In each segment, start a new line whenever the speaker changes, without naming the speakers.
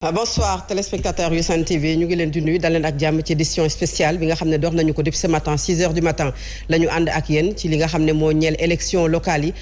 Bonsoir téléspectateurs yu Sen TV ñu ngi leen di nuyu daleen ak jàmm ci édition spéciale bi nga xam ne dox nañu ko depuis ce matin 6 heures du matin la ñu ànd ak yéen ci li nga xam ne moo ñeel élection locale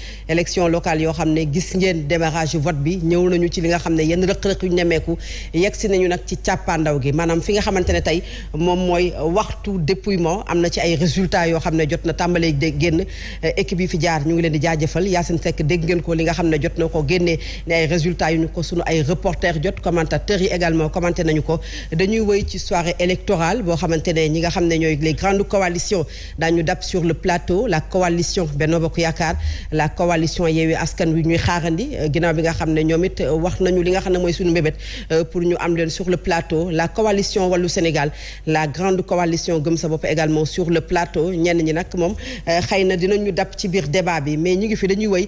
yoo xam ne gis ngeen démarrage vote bi ñëw nañu ci li nga xam ne yenn rëq-rëq yu ñemeeku yegg si nañu nag ci càppaandaw gi maanaam fi nga xamante ne tey moom mooy waxtu dépouillement am na ci ay résultats yoo xam ne jot na tàmbalee génn équipe yi fi jaar ñu ngi leen di jaajëfal Yacine Seck dégg ngeen ko li nga xam ne jot na ko génnee ne ay résultats yu ñu ko sunu ay reporters jot commentateur yi également commenté nañu ko dañuy wëy ci soirée électorale boo xamante ne ñi nga xam ne ñooy les grandes coalitions daañu dab sur le plateau la coalition Benno Bokk Yaakaar la coalition Yewwi Askan Wi ñuy xaarandi ginnaaw bi nga xam ne ñoom it wax nañu li nga xam ne mooy suñu mbébét pour ñu am leen sur le plateau la coalition Wallu Sénégal la grande coalition Gëm Sa Bopp également sur le plateau ñenn ñi nag moom xëy na dinañu dab ci biir débat bi mais ñu ngi fi dañuy wëy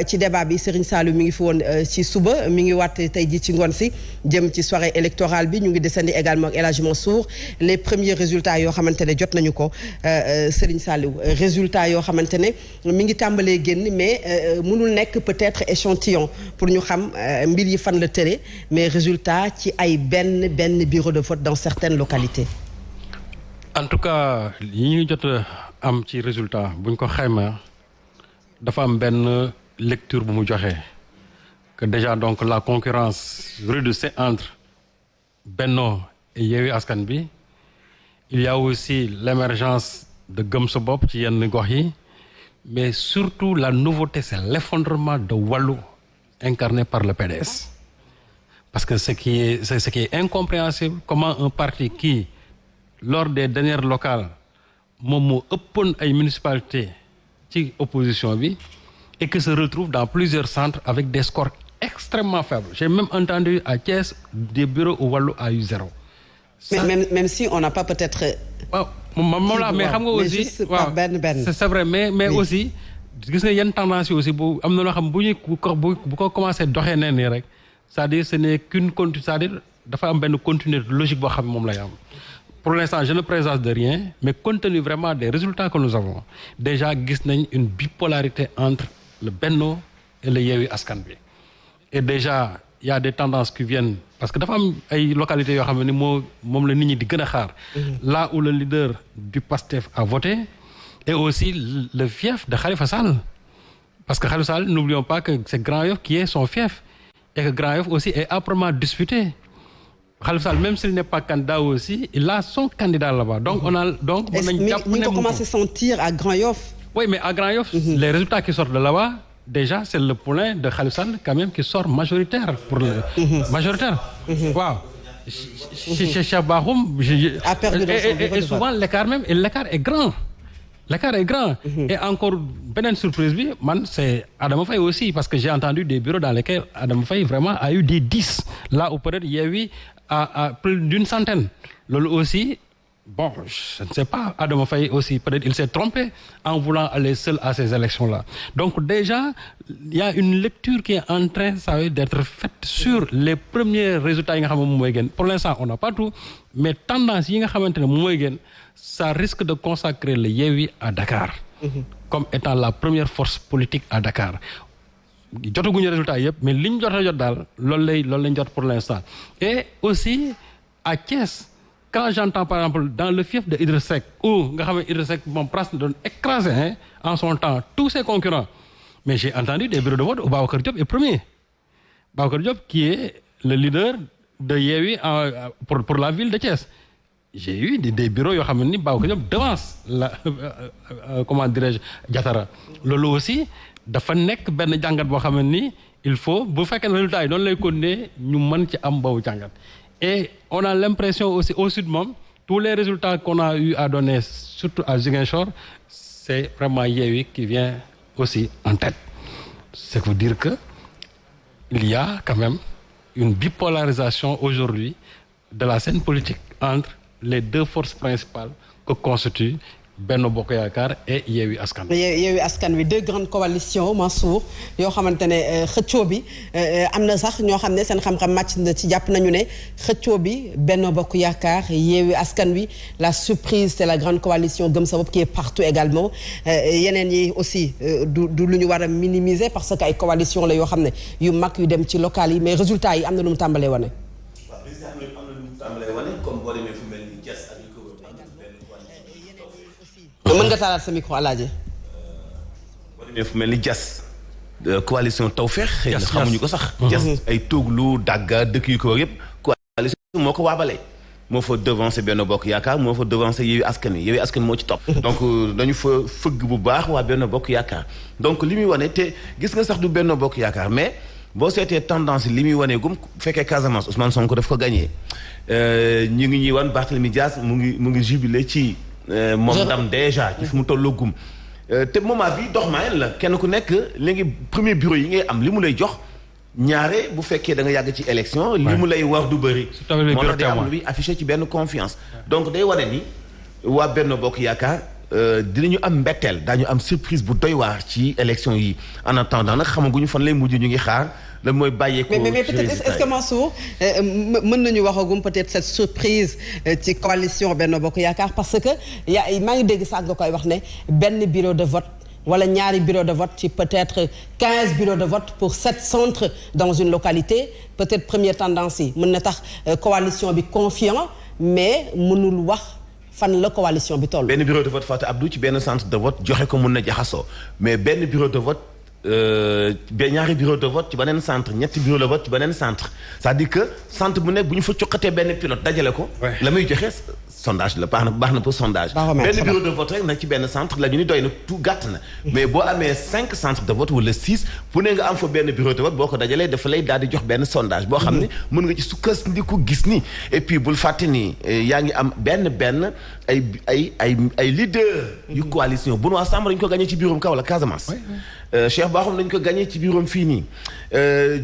ci débat bi Serigne Saliou mi ngi fi woon ci suba mi ngi waat tey ji ci ngoon si jëm ci soirée électorale bi ñu ngi desandi également ak El Hadji Mansour les premiers résultats yoo xamante ne jot nañu ko Serigne Saliou résultats yoo xamante ne mi ngi tàmbalee génn mais mënul nekk peut-être échantillon pour ñu xam mbir yi fan la tëre mais résultat ci ay benn bureau de vote dans certaines localités.
En tout cas yi ñu jot am ci résultat buñ ko xayma dafa am benn lecture bu mu joxe. Que déjà donc la concurrence rude c'est entre Benno et Yewwi Askan Wi il y a aussi l'émergence de Gëm Sa Bopp ci yenn gox yi mais surtout la nouveauté c'est l'effondrement de Wallu incarné par le PDS parce que ce qui est incompréhensible comment un parti qui lors des dernières locales moom moo ëppoon ay municipalités ci opposition bi et que se retrouve dans plusieurs centres avec des scores extrêmement faible. J'ai même entendu à Thiès des bureaux où Wallu a eu 0.
Même si on n'a pas peut-être.
waaw moom la mais xam nga aussi waaw c'est vrai mais oui. Aussi gis nga yenn tendance yi aussi bu am na loo xam bu ko commencé doxee nee nii rek c'est-à-dire ce n'est qu'une continue c'est-à-dire dafa am benn continuité logique boo xam ne moom lay am. Pour l'instant je ne présage de rien mais compte tenu vraiment des résultats que nous avons déjà gis nañ une bipolarité entre le Benno et le Yewwi Askan Wi. Et déjà il y a des tendances qui viennent parce que dafa am ay localités yoo xam ne moom la nit ñi di gën a xaar. Là où le leader du PASTEF a voté et aussi le fief de Khalifa Sall parce que Khalifa Sall n'oublions pas que c'est Grand Yoff qui est son fief et que Grand Yoff aussi est âprement disputé. Khalifa Sall même s'il n'est pas candidat aussi il a son candidat là-bas donc on a donc.
mën nañu jàpp ne commencé sentir à Grand Yoff.
Oui mais à Grand Yoff. Les résultats qui sortent de là-bas. Déjà c'est le poulain de Khalifa Sall quand même qui sort majoritaire pour le majoritaire. Waaw. Chez Cheikh Bakhoum et souvent l'écart est grand. L'écart est grand. Et encore beneen surprise bi man c'est Adama Faye aussi parce que j'ai entendu des bureaux dans lesquels Adama Faye vraiment a eu des 10 là où peut-être Yewwi a plus d'une centaine. Loolu aussi bon je ne sais pas Adama Faye aussi peut-être il s'est trompé en voulant aller seul à ces élections-là donc déjà il y a une lecture qui est en train ça veut d'être faite sur les premiers résultats yi nga xam ne moom mooy génn pour l'instant on n'a pas tout mais tendance yi nga xamante ne moom mooy génn ça risque de consacrer le Yewwi à Dakar comme étant la première force politique à Dakar jotaguñu résultat yëpp mais li ñu jot a jot daal loolu lañ jot pour l'instant et aussi à Thiès quand j'entends par exemple dans le fief de Idriss Seck où nga xam ne Idriss Seck moom presque doon écraser en son temps tous ses concurrents mais j'ai entendu des bureaux de vote où Babacar Diop est premier Babacar Diop qui est le leader de Yewwi pour la ville de Thiès j'ai eu des bureaux yoo xam ne ni Babacar Diop devance la comment dirais-je Diatara loolu aussi dafa nekk benn jàngat boo xam ne ni il faut bu fekkee ne résultat yi noonu lay continuer ñu mën ci am boobu jàngat. Et on a l'impression aussi au sud moom tous les résultats qu'on a eu à donner surtout à Ziguinchor c'est vraiment Yewwi qui vient aussi en tête. C'est pour dire que il y a quand même une bipolarisation aujourd'hui de la scène politique entre les deux forces principales que constituent Benno Bokk Yaakaar et Yewwi Askan Wi.
Yewwi Askan Wi deux grandes coalitions Mansour yoo xamante ne xëccoo bi am na sax ñoo xam ne seen xam-xam màcc na ci jàpp nañu ne xëccoo bi Benno Bokk Yaakaar Yewwi Askan Wi la surprise c'est la grande coalition Gëm Sa Bopp qui est partout également yeneen yi aussi du lu ñu war a minimiser parce que ay coalition la yoo xam ne yu mag yu dem ci local yi mais résultat yi am na lu mu tàmbalee wane.
tàmbalee wane comme boo demee fu mel ni Diass ak li ko wër
mën nga taalaat sa micro Alaaji.
boo demee fu mel ni Diass coalition Tawfekh xëy na xamuñu ko sax. Diass ay Tooglu Dagga dëkk yu ko wër yëpp coalition moo ko waabalee. moo fa devancé Benno Bokk Yaakaar moo fa devancé Yewwi Askan Wi Yewwi Askan Wi moo ci topp. donc dañu fa fëgg bu baax waa Benno Bokk Yaakaar donc li muy wane te gis nga sax du Benno Bokk Yaakaar mais boo seetee tendance li muy wane gum fekkee Casamance Ousmane Sonko daf ko gagné ñu ngi ñuy wan Barthélémy Dias mu ngi jubilé ci moom ndam déjà ci fi mu tolloo gum te moment bi dox maa la kenn ku nekk léegi premier bureau yi ngay am li mu lay jox. ñaare bu fekkee da nga yàgg ci élection li mu lay war du bëri moo tax day am luy affiché ci benn confiance donc day wane ni waa Benno Bokk Yaakaar dinañu am mbetteel daañu am surprise bu doy waar ci élection yi en attendant nag xamaguñu fan lay mujj ñu ngi xaar lan mooy bàyyeeku
mais peut-être est-ce que Mansour mën nañu waxagum peut-être cette surprise ci coalition Benno Bokk Yaakaar parce que maa ngi dégg sax nga koy wax ne benn bureau de vote wala ñaari bureau de vote ci peut-être 15 bureaux de vote pour 7 centres dans une localité peut-être première tendance yi mën na tax coalition bi confiant mais mënul wax fan la coalition bi toll.
benn bureau de vote Fatou Abdou ci benn centre de vote joxe ko mën na jaxasoo mais benn bureau de vote ñaari bureau de vote ci beneen centre ñetti bureau de vote ci beneen centre c'est-à-dire que centre bu nekk bu ñu fa cuqatee benn pilote dajale ko. la muy joxe. sondage la baax na pour sondage benn bureau de vote rek nag ci benn centre la ñu ni doy na tout gàtt na mais boo amee 5 centres de vote wala 6 bu ne nga am fa benn bureau de vote boo ko dajalee dafa lay daal di jox benn sondage boo xam ne mën nga ci sukkandiku gis ni et puis bul fàtte ni yaa ngi am benn ay leader yu coalition bu nu ensemble dañu ko gagné ci bureau Kaolack Casamance Cheikh Bakhoum dañu ko gagné ci bureau fii nii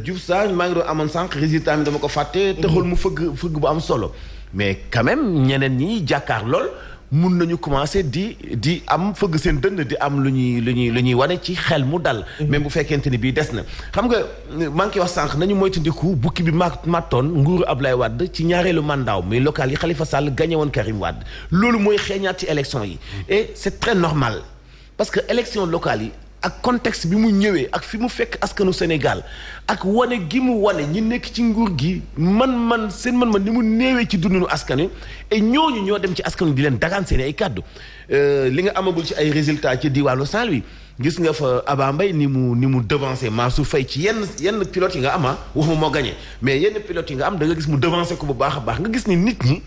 Diouf Sarr maa ngi doon amoon sànq résultat mi dama ko fàtte taxul mu fëgg bu am solo mais quand même ñeneen ñi jàkkaar lool mun nañu commencer di am fëgg seen dënd di am lu ñuy wane ci xel mu dal. même bu fekkente ni bii des na. xam nga maa ngi koy wax sànq nañu moytandiku bukki bi mattoon nguuru Ablaye Wade ci ñaareelu mandat muy local yi Khalifa Sall gagné woon Karim Wade loolu mooy xeeñaat ci élection yi. et c'est très normal parce que élection locale yi. ak contexte bi mu ñëwee ak fi mu fekk askanu Sénégal ak wane gi mu wane ñi nekk ci nguur gi seen man ni mu néewee ci dundinu askan wi et ñooñu ñoo dem ci askan wi di leen dagaan seen ay kàddu li nga amagul ci ay résultats ci diwaanu Saint-Louis gis nga fa Aba Mbaye ni mu devancé Mansour Faye ci yenn pilotes yi nga am waxuma moo gagné mais yenn pilotes yi nga am da nga gis mu devancé ko bu baax a baax nga gis ni nit ñi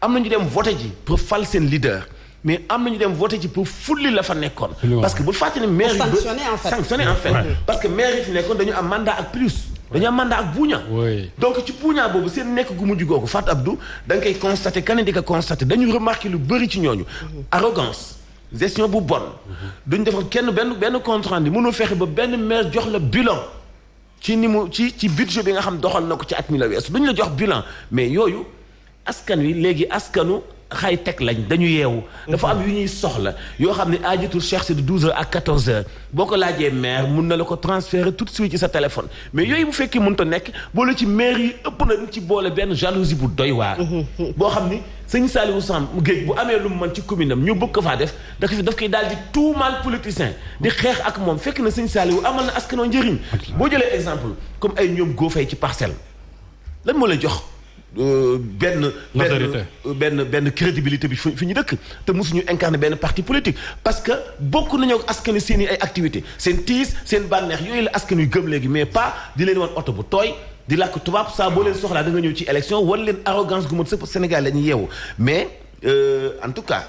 am nañu dem voté ji pour fal seen leader. mais am nañu dem voté ci pour fulli la fa nekkoon. parce que bu fàtte ne maire yi sanctionné en fait parce que maire yi fi nekkoon dañu am mandat ak plus. dañu am mandat ak buuña. donc ci buuña boobu seen nekk gu mujj googu Fatou Abdou da nga koy constaté kenn di ko constaté dañu remarqué lu bëri ci ñooñu. arrogance gestion bu bon. duñ defal kenn benn compte rendu mënoo fexe ba benn maire jox la bilan. ci ni mu ci budget bi nga xam doxal na ko ci at mi la weesu duñ la jox bilan mais yooyu askan wi léegi askanu. xay teg lañ dañu yeewu dafa am yu ñuy soxla yoo xam ne aajutul chercher de 12h à 14h boo ko laajee maire mun na la ko transférer tout de suite ci sa téléphone mais yooyu bu fekkee mënut a nekk boole ci maire yi ëpp na ci boole benn jalousie bu doy waar boo xam ni sëñ Saliou Samb Guèye bu amee lu mu mën ci commune am ñu bëgg ko faa def daf koy daal di tuumaal politicien di xeex ak moom fekk na sëñ Saliou amal na askanoo njëriñ boo jëlee exemple comme ay ñoom góofay ci parcelle lan moo lay jox benn crédibilité bi fi ñu dëkk te mosuñu incarner benn parti politique parce que bokk nañoo askan seen i ay activité seen tiis seen bànneex yooyu la askan yu gëm léegi mais pas di leen wan oto bu tooy di làkk tubaab saa boo leen soxlaa da nga ñëw ci élection wan leen arrogance gu mat sëpp Sénégal la ñuy yeewu mais en tout cas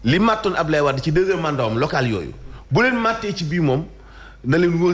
li màttoon Ablaye Wade ci deuxième mandat am local yooyu bu leen màttee ci bii moom na leen wóor